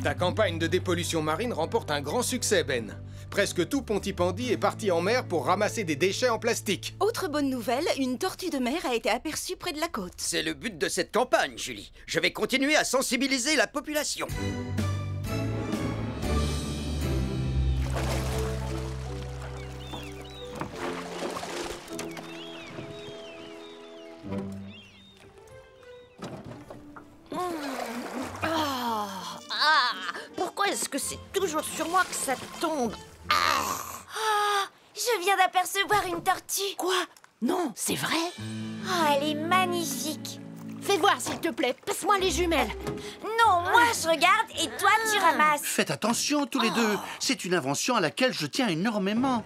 Ta campagne de dépollution marine remporte un grand succès, Ben. Presque tout Pontypandy est parti en mer pour ramasser des déchets en plastique. Autre bonne nouvelle, une tortue de mer a été aperçue près de la côte. C'est le but de cette campagne, Julie. Je vais continuer à sensibiliser la population. Pourquoi est-ce que c'est toujours sur moi que ça tombe? Je viens d'apercevoir une tortue. Quoi? Non, c'est vrai? Elle est magnifique. Fais voir, s'il te plaît. Passe-moi les jumelles. Non, moi je regarde et toi tu ramasses. Faites attention tous les deux. C'est une invention à laquelle je tiens énormément.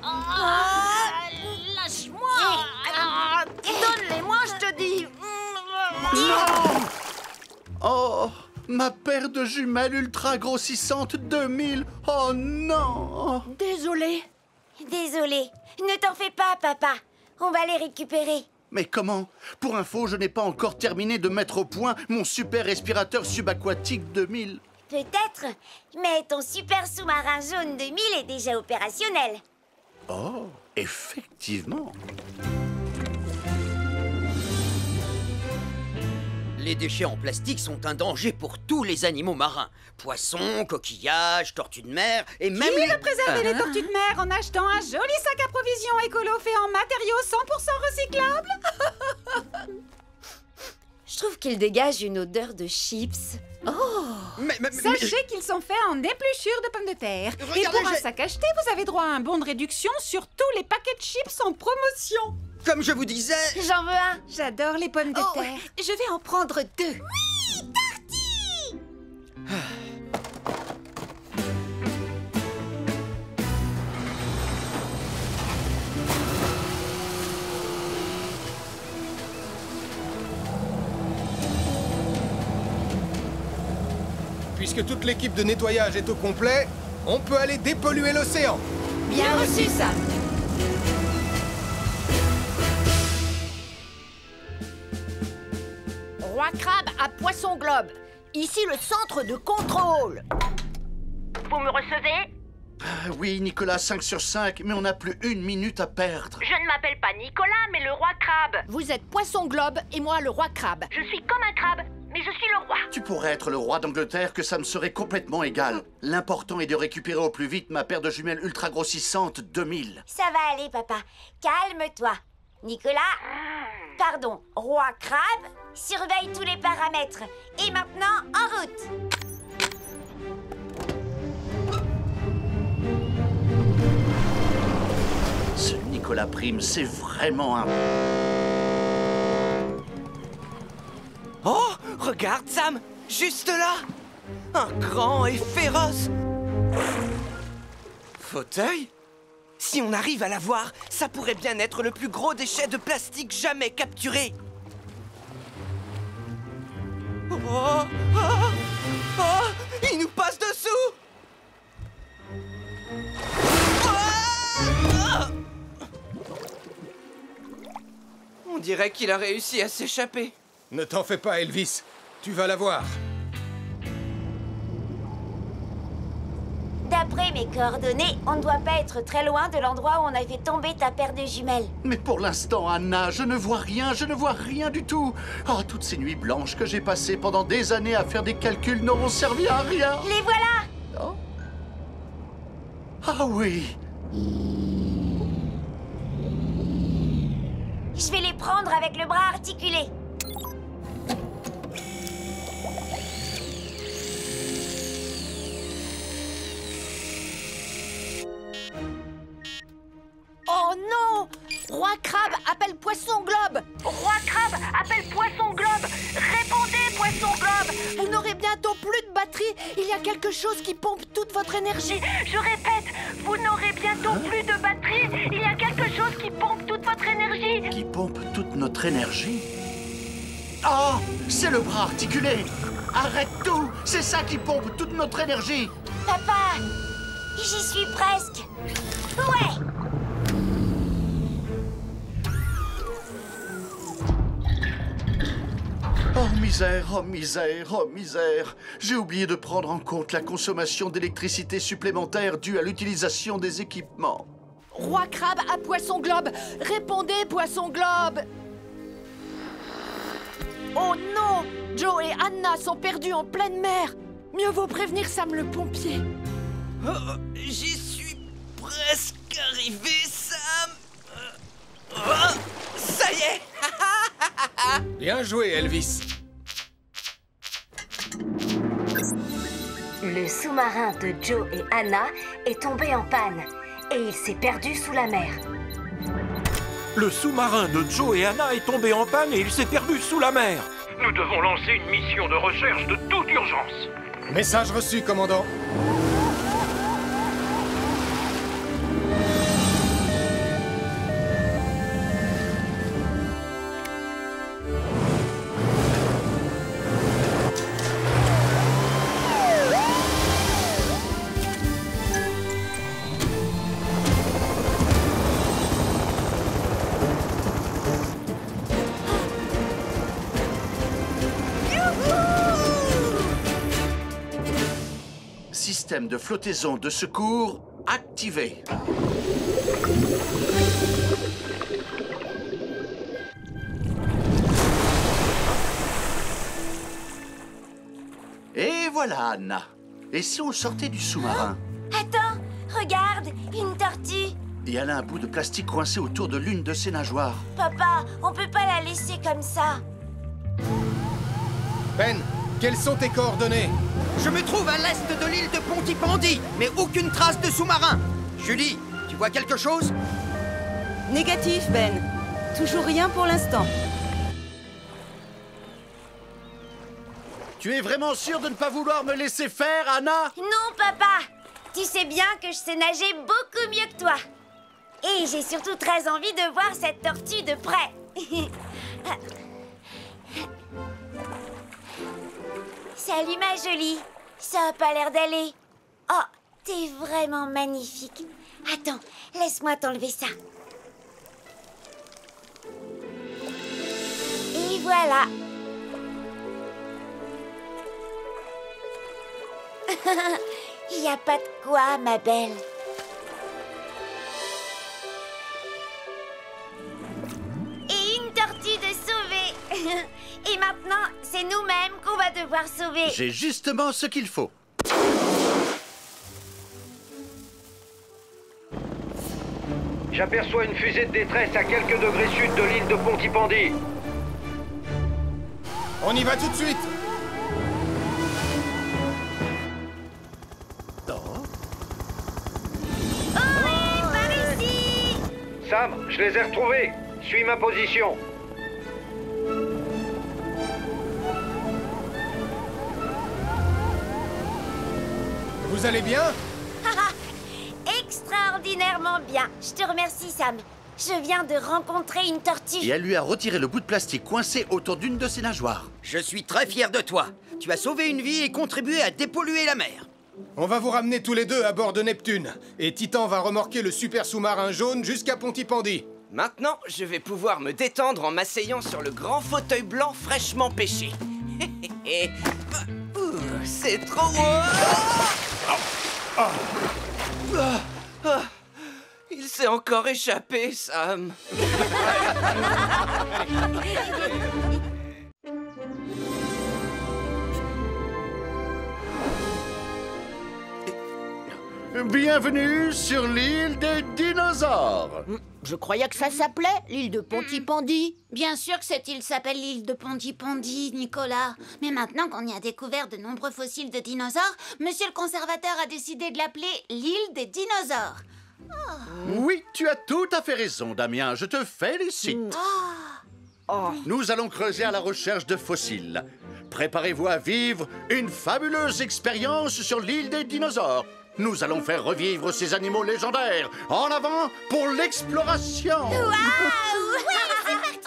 Lâche-moi. Donne-les-moi, je te dis. Non! Oh, ma paire de jumelles ultra grossissantes 2000. Oh non! Désolée. Désolée. Ne t'en fais pas, papa. On va les récupérer. Mais comment? Pour info, je n'ai pas encore terminé de mettre au point mon super respirateur subaquatique 2000. Peut-être, mais ton super sous-marin jaune 2000 est déjà opérationnel. Oh, effectivement. Les déchets en plastique sont un danger pour tous les animaux marins. Poissons, coquillages, tortues de mer et même Qui les... va préserver les tortues de mer en achetant un joli sac à provisions écolo fait en matériaux 100% recyclables? Je trouve qu'il dégage une odeur de chips. Sachez qu'ils sont faits en épluchures de pommes de terre. Et Regardez, pour un sac acheté, vous avez droit à un bon de réduction sur tous les paquets de chips en promotion. Comme je vous disais... J'en veux un. J'adore les pommes de terre. Je vais en prendre 2. Puisque toute l'équipe de nettoyage est au complet, on peut aller dépolluer l'océan. Bien reçu, Sam. Roi Crabe à Poisson Globe. Ici le centre de contrôle. Vous me recevez? Oui, Nicolas, 5 sur 5, mais on n'a plus 1 minute à perdre. Je ne m'appelle pas Nicolas, mais le roi crabe. Vous êtes Poisson Globe et moi le roi crabe. Je suis comme un crabe, mais je suis le roi. Tu pourrais être le roi d'Angleterre, que ça me serait complètement égal. L'important est de récupérer au plus vite ma paire de jumelles ultra grossissantes 2000. Ça va aller, papa. Calme-toi. Nicolas, pardon, roi crabe, surveille tous les paramètres. Et maintenant, en route. Ce Nicolas Prime, c'est vraiment un... Oh, regarde, Sam! Juste là! Un grand et féroce fauteuil? Si on arrive à l'avoir, ça pourrait bien être le plus gros déchet de plastique jamais capturé. Oh, oh, oh, il nous passe dessous! On dirait qu'il a réussi à s'échapper. Ne t'en fais pas, Elvis. Tu vas la voir. D'après mes coordonnées, on ne doit pas être très loin de l'endroit où on a fait tomber ta paire de jumelles. Mais pour l'instant, Anna, je ne vois rien du tout. Oh, toutes ces nuits blanches que j'ai passées pendant des années à faire des calculs n'auront servi à rien. Les voilà! Oh. Ah oui. Je vais les prendre avec le bras articulé. Oh non! Roi Crabe appelle Poisson Globe! Roi Crabe appelle Poisson Globe! Répondez, Poisson Globe! Vous n'aurez bientôt plus de batterie. Il y a quelque chose qui pompe toute votre énergie. Je répète, vous n'aurez bientôt plus de batterie. Il y a quelque chose qui pompe toute votre énergie. Qui pompe toute notre énergie? Oh, c'est le bras articulé. Arrête tout. C'est ça qui pompe toute notre énergie. Papa, j'y suis presque. Ouais! Oh misère, oh misère, oh misère. J'ai oublié de prendre en compte la consommation d'électricité supplémentaire due à l'utilisation des équipements. Roi Crabe à Poisson Globe. Répondez, Poisson Globe. Oh non! Joe et Anna sont perdus en pleine mer. Mieux vaut prévenir Sam le pompier. Oh, j'y suis presque arrivé, Sam. Oh, ça y est. Bien joué, Elvis. Le sous-marin de Joe et Anna est tombé en panne et il s'est perdu sous la mer. Le sous-marin de Joe et Anna est tombé en panne et il s'est perdu sous la mer. Nous devons lancer une mission de recherche de toute urgence. Message reçu, commandant. Système de flottaison de secours activé. Et voilà, Anna. Et si on sortait du sous-marin? Attends, regarde, une tortue. Et elle a un bout de plastique coincé autour de l'une de ses nageoires. Papa, on peut pas la laisser comme ça. Ben, quelles sont tes coordonnées? Je me trouve à l'est de l'île de Pontypandy, mais aucune trace de sous-marin. Julie, tu vois quelque chose? Négatif, Ben. Toujours rien pour l'instant. Tu es vraiment sûre de ne pas vouloir me laisser faire, Anna? Non, papa. Tu sais bien que je sais nager beaucoup mieux que toi. Et j'ai surtout très envie de voir cette tortue de près. Salut, ma jolie. Ça a pas l'air d'aller. Oh, t'es vraiment magnifique. Attends, laisse-moi t'enlever ça. Et voilà. Il n'y a pas de quoi, ma belle. Et une tortue de sauver. Et maintenant, c'est nous-mêmes qu'on va devoir sauver. J'ai justement ce qu'il faut. J'aperçois une fusée de détresse à quelques degrés sud de l'île de Pontypandy. On y va tout de suite. Oui, par ici. Sam, je les ai retrouvés. Suis ma position. Vous allez bien? Extraordinairement bien. Je te remercie, Sam. Je viens de rencontrer une tortue. Et elle lui a retiré le bout de plastique coincé autour d'une de ses nageoires. Je suis très fier de toi. Tu as sauvé une vie et contribué à dépolluer la mer. On va vous ramener tous les deux à bord de Neptune. Et Titan va remorquer le super sous-marin jaune jusqu'à Pontypandy. Maintenant, je vais pouvoir me détendre en m'asseyant sur le grand fauteuil blanc fraîchement pêché. C'est trop Il s'est encore échappé, Sam. Bienvenue sur l'île des dinosaures. Je croyais que ça s'appelait l'île de Pontypandy. Bien sûr que cette île s'appelle l'île de Pontypandy, Nicolas. Mais maintenant qu'on y a découvert de nombreux fossiles de dinosaures, monsieur le conservateur a décidé de l'appeler l'île des dinosaures. Oui, tu as tout à fait raison, Damien. Je te félicite. Nous allons creuser à la recherche de fossiles. Préparez-vous à vivre une fabuleuse expérience sur l'île des dinosaures. Nous allons faire revivre ces animaux légendaires. En avant pour l'exploration. Waouh! Oui, c'est parti.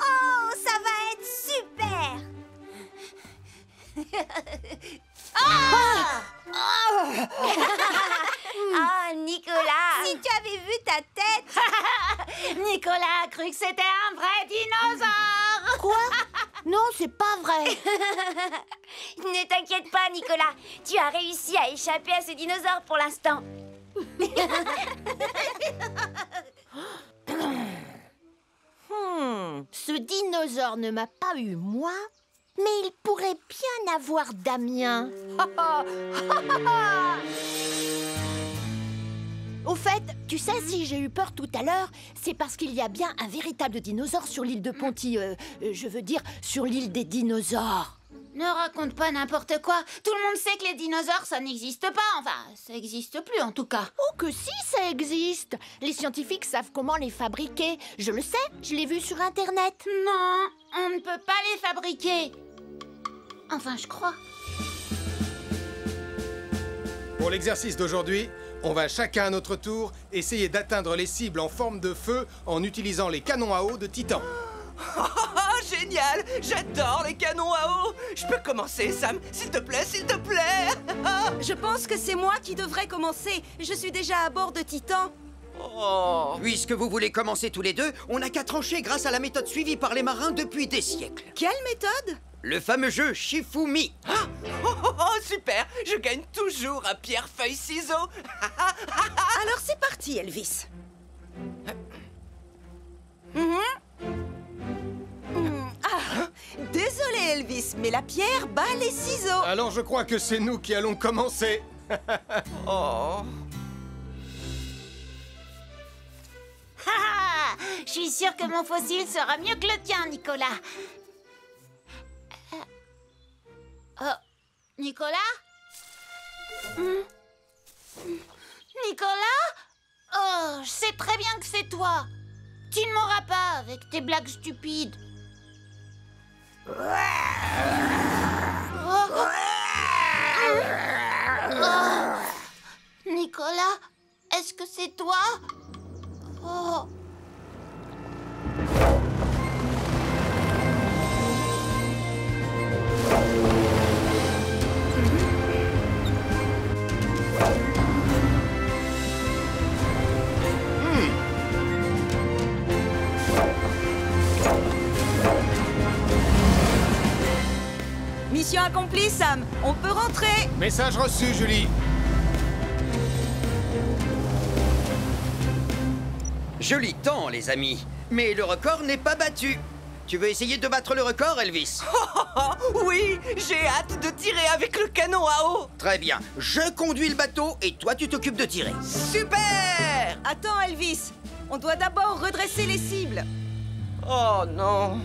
Oh, ça va être super. Ah, Nicolas! Si tu avais vu ta tête! Nicolas a cru que c'était un vrai dinosaure! Quoi? Non, c'est pas vrai. Ne t'inquiète pas, Nicolas. Tu as réussi à échapper à ce dinosaure pour l'instant. Ce dinosaure ne m'a pas eu moi, mais il pourrait bien avoir Damien. Au fait, tu sais, si j'ai eu peur tout à l'heure, c'est parce qu'il y a bien un véritable dinosaure sur l'île de Ponty. Je veux dire, sur l'île des dinosaures. Ne raconte pas n'importe quoi. Tout le monde sait que les dinosaures, ça n'existe pas. Enfin, ça n'existe plus en tout cas. Oh que si, ça existe. Les scientifiques savent comment les fabriquer. Je le sais, je l'ai vu sur Internet. Non, on ne peut pas les fabriquer. Enfin, je crois. Pour l'exercice d'aujourd'hui, on va chacun à notre tour essayer d'atteindre les cibles en forme de feu en utilisant les canons à eau de Titan. Génial! J'adore les canons à eau! Je peux commencer, Sam? S'il te plaît, s'il te plaît! Je pense que c'est moi qui devrais commencer. Je suis déjà à bord de Titan. Oh. Puisque vous voulez commencer tous les deux, on n'a qu'à trancher grâce à la méthode suivie par les marins depuis des siècles. Quelle méthode? Le fameux jeu Shifumi. Super! Je gagne toujours à pierre, feuille, ciseaux! Alors c'est parti, Elvis. Désolé, Elvis, mais la pierre bat les ciseaux. Alors je crois que c'est nous qui allons commencer. Oh. Je suis sûre que mon fossile sera mieux que le tien, Nicolas. Nicolas? Nicolas? Oh, je sais très bien que c'est toi. Tu ne m'auras pas avec tes blagues stupides. Nicolas, est-ce que c'est toi? Oh. Mission accomplie, Sam. On peut rentrer. Message reçu, Julie. Joli temps, les amis. Mais le record n'est pas battu. Tu veux essayer de battre le record, Elvis? Oui, j'ai hâte de tirer avec le canon à eau. Très bien. Je conduis le bateau et toi, tu t'occupes de tirer. Super! Attends, Elvis. On doit d'abord redresser les cibles. Oh non.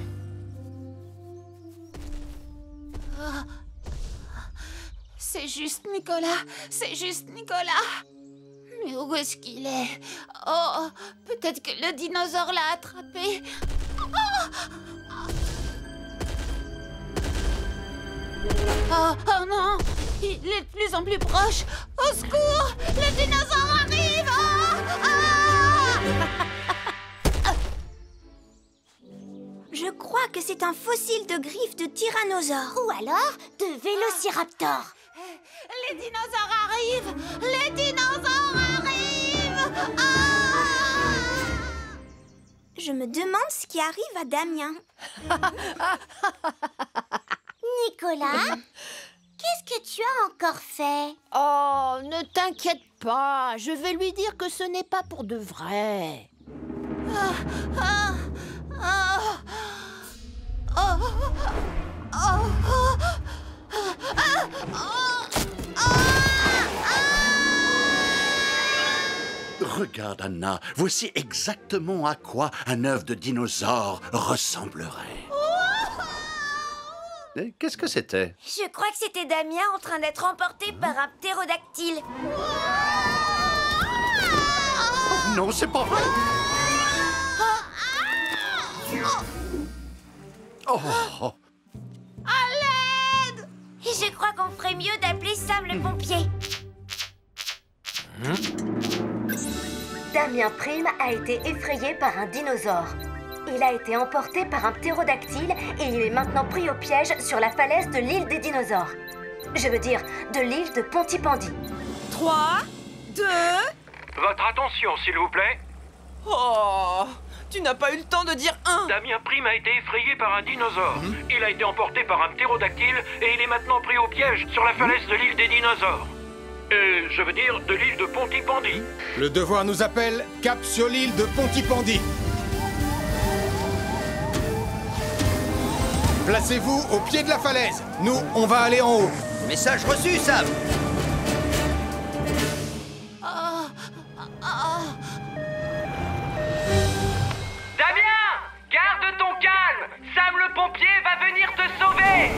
C'est juste Nicolas. C'est juste Nicolas. Mais où est-ce qu'il est? Oh, peut-être que le dinosaure l'a attrapé. Oh non! Il est de plus en plus proche! Au secours! Le dinosaure arrive! Je crois que c'est un fossile de griffes de tyrannosaure. Ou alors de vélociraptor. Les dinosaures arrivent! Les dinosaures arrivent! Je me demande ce qui arrive à Damien. Nicolas, qu'est-ce que tu as encore fait? Oh, ne t'inquiète pas, je vais lui dire que ce n'est pas pour de vrai. Regarde, Anna, voici exactement à quoi un œuf de dinosaure ressemblerait. Qu'est-ce que c'était? Je crois que c'était Damien en train d'être emporté par un ptérodactyle. Oh, non, c'est pas vrai. Oh. À l'aide! Je crois qu'on ferait mieux d'appeler Sam le pompier. Damien Prime a été effrayé par un dinosaure. Il a été emporté par un ptérodactyle et il est maintenant pris au piège sur la falaise de l'île des dinosaures. Je veux dire, de l'île de Pontypandy. 3, 2... Votre attention, s'il vous plaît. Oh, Tu n'as pas eu le temps de dire un. Damien Prime a été effrayé par un dinosaure. Il a été emporté par un ptérodactyle et il est maintenant pris au piège sur la falaise de l'île des dinosaures. Je veux dire de l'île de Pontypandy. Le devoir nous appelle, cap sur l'île de Pontypandy. Placez-vous au pied de la falaise. Nous, on va aller en haut. Message reçu, Sam. Damien, garde ton calme. Sam le pompier va venir te sauver.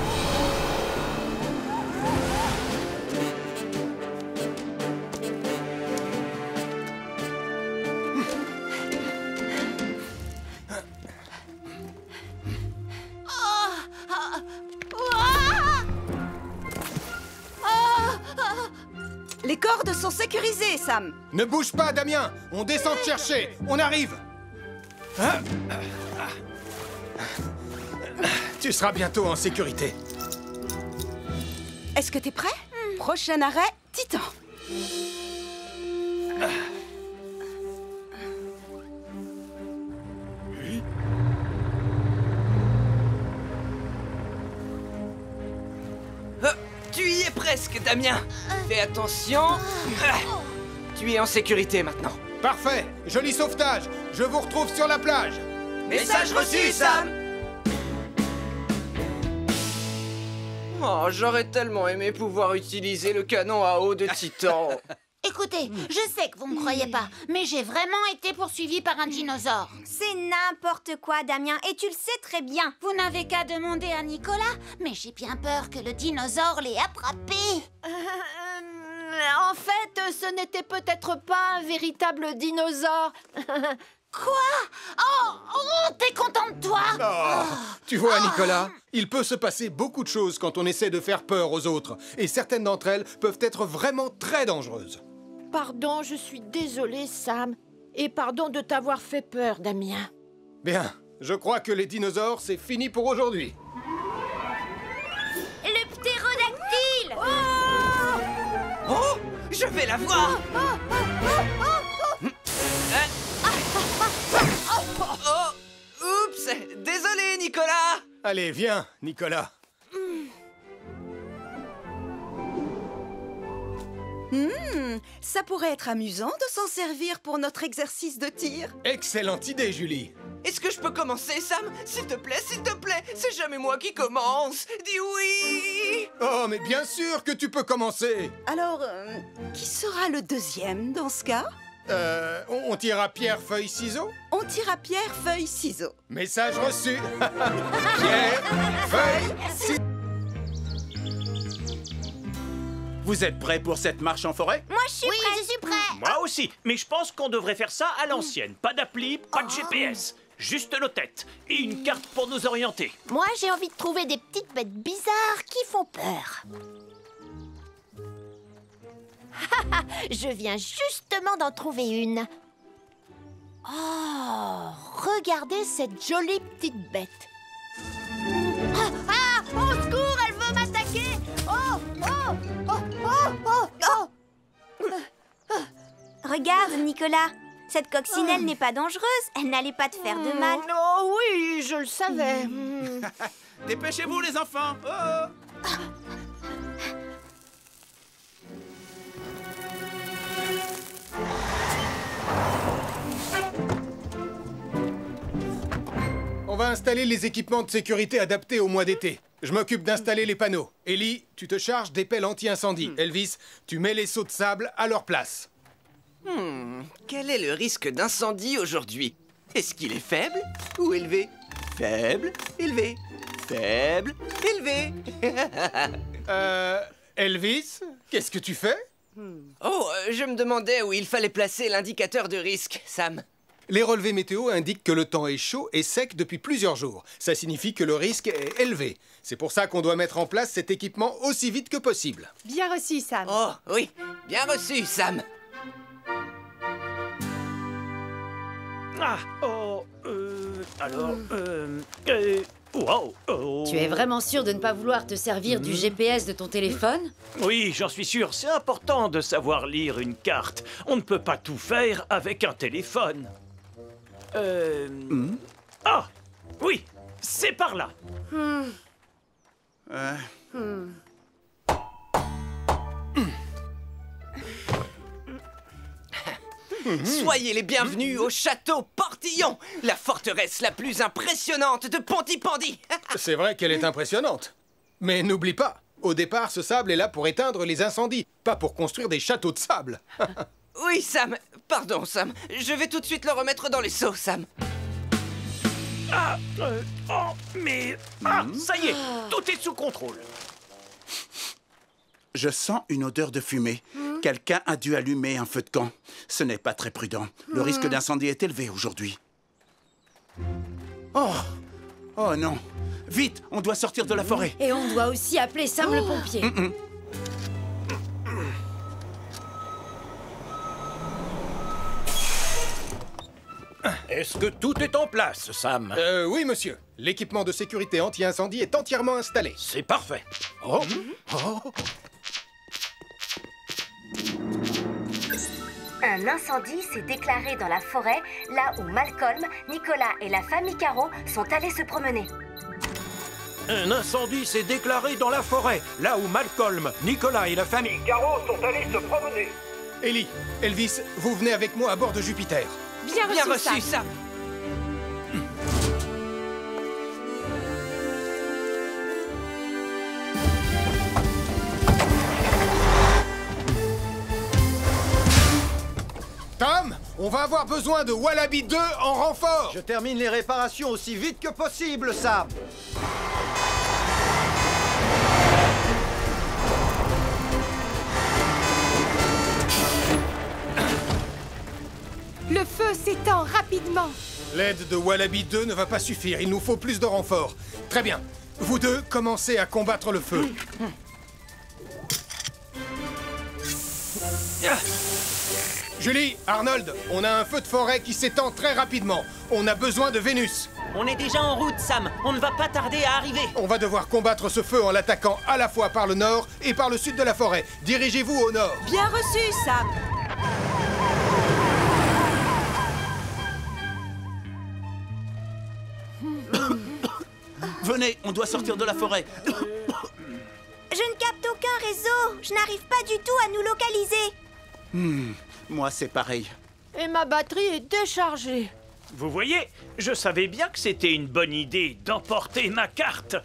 Les cordes sont sécurisées, Sam. Ne bouge pas, Damien. On descend te chercher. On arrive. Tu seras bientôt en sécurité. Est-ce que t'es prêt? Prochain arrêt, Titan. Tu y es presque, Damien. Fais attention. Tu es en sécurité maintenant. Parfait. Joli sauvetage. Je vous retrouve sur la plage. Message reçu, Sam. Oh, j'aurais tellement aimé pouvoir utiliser le canon à eau de Titan. Écoutez, je sais que vous me croyez pas, mais j'ai vraiment été poursuivi par un dinosaure. C'est n'importe quoi, Damien, et tu le sais très bien. Vous n'avez qu'à demander à Nicolas, mais j'ai bien peur que le dinosaure l'ait attrapé. En fait, ce n'était peut-être pas un véritable dinosaure. Quoi? Oh, t'es content de toi? Tu vois, Nicolas, il peut se passer beaucoup de choses quand on essaie de faire peur aux autres. Et certaines d'entre elles peuvent être vraiment très dangereuses. Pardon, je suis désolée, Sam. Et pardon de t'avoir fait peur, Damien. Bien, je crois que les dinosaures, c'est fini pour aujourd'hui. Le ptérodactyle! Oh, je vais la voir. Oups, désolé, Nicolas. Allez, viens, Nicolas. Ça pourrait être amusant de s'en servir pour notre exercice de tir. Excellente idée, Julie. Est-ce que je peux commencer, Sam? S'il te plaît, c'est jamais moi qui commence. Dis oui. Oh, mais bien sûr que tu peux commencer. Alors, qui sera le deuxième dans ce cas? On tire à pierre, feuille, ciseaux? On tire à pierre, feuille, ciseaux. Message reçu. Pierre, feuille, ciseaux. Vous êtes prêts pour cette marche en forêt? Moi, je suis prête. Je suis prêt. Moi aussi, mais je pense qu'on devrait faire ça à l'ancienne. Pas d'appli, pas de GPS. Juste nos têtes et une carte pour nous orienter. Moi, j'ai envie de trouver des petites bêtes bizarres qui font peur. Je viens justement d'en trouver une. Oh, regardez cette jolie petite bête. Au secours, elle veut m'attaquer. Regarde, Nicolas. Cette coccinelle n'est pas dangereuse. Elle n'allait pas te faire de mal. Oh oui, je le savais. Dépêchez-vous, les enfants. On va installer les équipements de sécurité adaptés au mois d'été. Je m'occupe d'installer les panneaux. Ellie, tu te charges des pelles anti-incendie. Elvis, tu mets les seaux de sable à leur place. Quel est le risque d'incendie aujourd'hui? Est-ce qu'il est faible ou élevé? Faible, élevé, faible, élevé. Elvis, qu'est-ce que tu fais? Oh, je me demandais où il fallait placer l'indicateur de risque, Sam. Les relevés météo indiquent que le temps est chaud et sec depuis plusieurs jours. Ça signifie que le risque est élevé. C'est pour ça qu'on doit mettre en place cet équipement aussi vite que possible. Bien reçu, Sam. Oh, oui, bien reçu, Sam. Wow, oh. Tu es vraiment sûr de ne pas vouloir te servir du GPS de ton téléphone? Oui, j'en suis sûr. C'est important de savoir lire une carte. On ne peut pas tout faire avec un téléphone. Ah, oui, c'est par là. Soyez les bienvenus au château Portillon, la forteresse la plus impressionnante de Pontypandy. C'est vrai qu'elle est impressionnante. Mais n'oublie pas, au départ, ce sable est là pour éteindre les incendies, pas pour construire des châteaux de sable. Oui, Sam. Pardon, Sam. Je vais tout de suite le remettre dans les seaux, Sam. Ça y est, tout est sous contrôle. Je sens une odeur de fumée. Quelqu'un a dû allumer un feu de camp. Ce n'est pas très prudent. Le risque d'incendie est élevé aujourd'hui. Oh non. Vite, on doit sortir de la forêt. Et on doit aussi appeler Sam le pompier. Est-ce que tout est en place, Sam? Oui, monsieur. L'équipement de sécurité anti-incendie est entièrement installé. C'est parfait. Oh. Un incendie s'est déclaré dans la forêt, là où Malcolm, Nicolas et la famille Caro sont allés se promener. Un incendie s'est déclaré dans la forêt, là où Malcolm, Nicolas et la famille Caro sont allés se promener. Ellie, Elvis, vous venez avec moi à bord de Jupiter. Bien reçu, Sam. Tom, on va avoir besoin de Wallaby 2 en renfort. Je termine les réparations aussi vite que possible, Sam. Le feu s'étend rapidement. L'aide de Wallaby 2 ne va pas suffire, il nous faut plus de renforts. Très bien, vous deux, commencez à combattre le feu. Julie, Arnold, on a un feu de forêt qui s'étend très rapidement. On a besoin de Vénus. On est déjà en route, Sam. On ne va pas tarder à arriver. On va devoir combattre ce feu en l'attaquant à la fois par le nord et par le sud de la forêt. Dirigez-vous au nord. Bien reçu, Sam. Venez, on doit sortir de la forêt. Je ne capte aucun réseau. Je n'arrive pas du tout à nous localiser. Moi, c'est pareil. Et ma batterie est déchargée. Vous voyez, je savais bien que c'était une bonne idée d'emporter ma carte.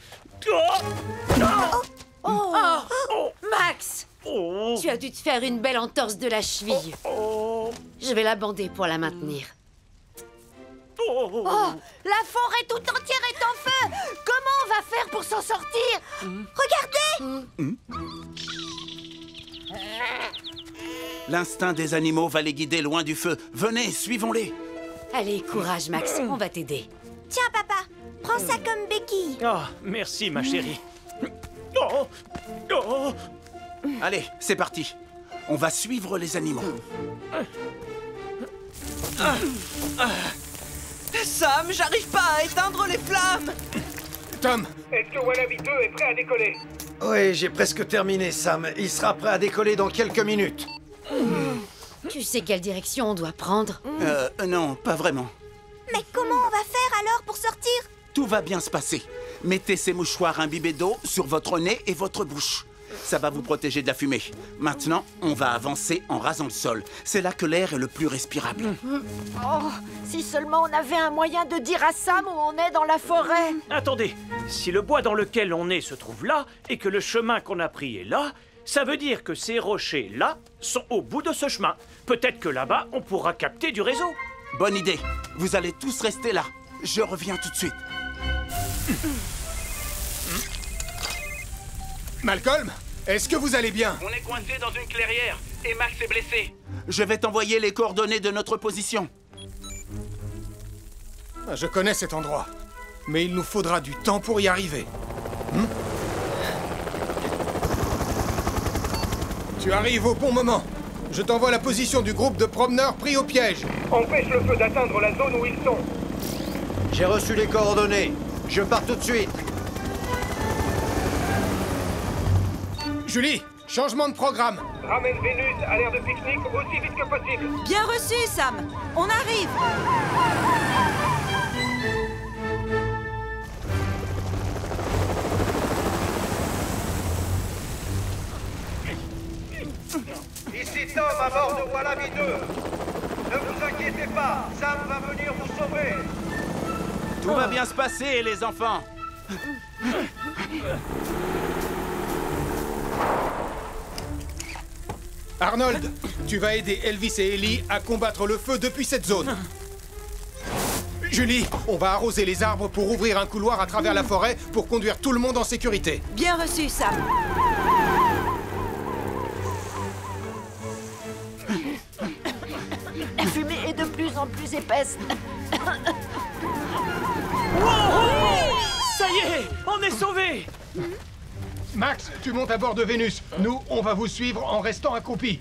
Max, tu as dû te faire une belle entorse de la cheville. Je vais la bander pour la maintenir. La forêt tout entière est en feu. Comment on va faire pour s'en sortir? Regardez. L'instinct des animaux va les guider loin du feu. Venez, suivons-les. Allez, courage, Max, on va t'aider. Tiens, papa, prends ça comme béquille. Oh, merci, ma chérie. Allez, c'est parti. On va suivre les animaux. Sam, j'arrive pas à éteindre les flammes. Tom, est-ce que Wallaby 2 est prêt à décoller? Oui, j'ai presque terminé, Sam. Il sera prêt à décoller dans quelques minutes. Tu sais quelle direction on doit prendre? Non, pas vraiment. Mais comment on va faire alors pour sortir? Tout va bien se passer. Mettez ces mouchoirs imbibés d'eau sur votre nez et votre bouche. Ça va vous protéger de la fumée. Maintenant, on va avancer en rasant le sol. C'est là que l'air est le plus respirable. Oh, si seulement on avait un moyen de dire à Sam où on est dans la forêt. Attendez, si le bois dans lequel on est se trouve là, et que le chemin qu'on a pris est là, ça veut dire que ces rochers-là sont au bout de ce chemin. Peut-être que là-bas, on pourra capter du réseau. Bonne idée. Vous allez tous rester là. Je reviens tout de suite. Malcolm, est-ce que vous allez bien? On est coincé dans une clairière et Max est blessé. Je vais t'envoyer les coordonnées de notre position. Je connais cet endroit, mais il nous faudra du temps pour y arriver. Tu arrives au bon moment. Je t'envoie la position du groupe de promeneurs pris au piège. Empêche le feu d'atteindre la zone où ils sont. J'ai reçu les coordonnées. Je pars tout de suite. Julie, Changement de programme. Ramène Vénus à l'aire de pique-nique aussi vite que possible. Bien reçu, Sam. On arrive. Ici Tom à bord de Wallaby 2. Ne vous inquiétez pas, Sam va venir vous sauver. Tout va bien se passer, les enfants. Arnold, tu vas aider Elvis et Ellie à combattre le feu depuis cette zone. Julie, on va arroser les arbres pour ouvrir un couloir à travers la forêt pour conduire tout le monde en sécurité. Bien reçu, Sam. La fumée est de plus en plus épaisse. Ça y est, on est sauvés. Max, tu montes à bord de Vénus. Nous, on va vous suivre en restant accroupis.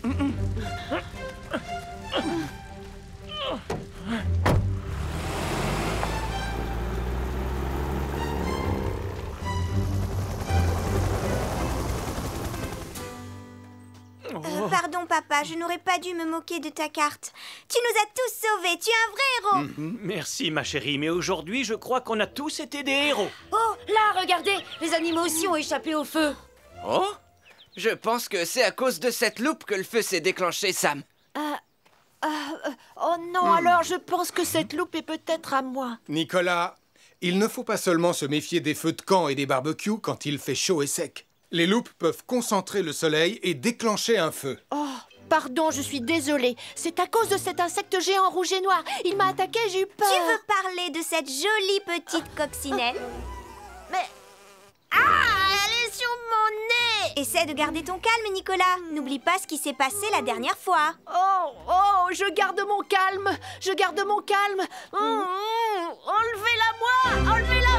Pardon, papa, je n'aurais pas dû me moquer de ta carte. Tu nous as tous sauvés, tu es un vrai héros. Merci, ma chérie, mais aujourd'hui, je crois qu'on a tous été des héros. Oh, là, regardez, les animaux aussi ont échappé au feu. Oh, je pense que c'est à cause de cette loupe que le feu s'est déclenché, Sam. Oh non, alors je pense que cette loupe est peut-être à moi. Nicolas, il ne faut pas seulement se méfier des feux de camp et des barbecues quand il fait chaud et sec. Les loupes peuvent concentrer le soleil et déclencher un feu. Oh, pardon, je suis désolée. C'est à cause de cet insecte géant rouge et noir. Il m'a attaqué, j'ai eu peur. Tu veux parler de cette jolie petite coccinelle? Mais... Ah, elle est sur mon nez! Essaie de garder ton calme, Nicolas. N'oublie pas ce qui s'est passé la dernière fois. Oh, je garde mon calme. Je garde mon calme. Enlevez-la moi! Enlevez-la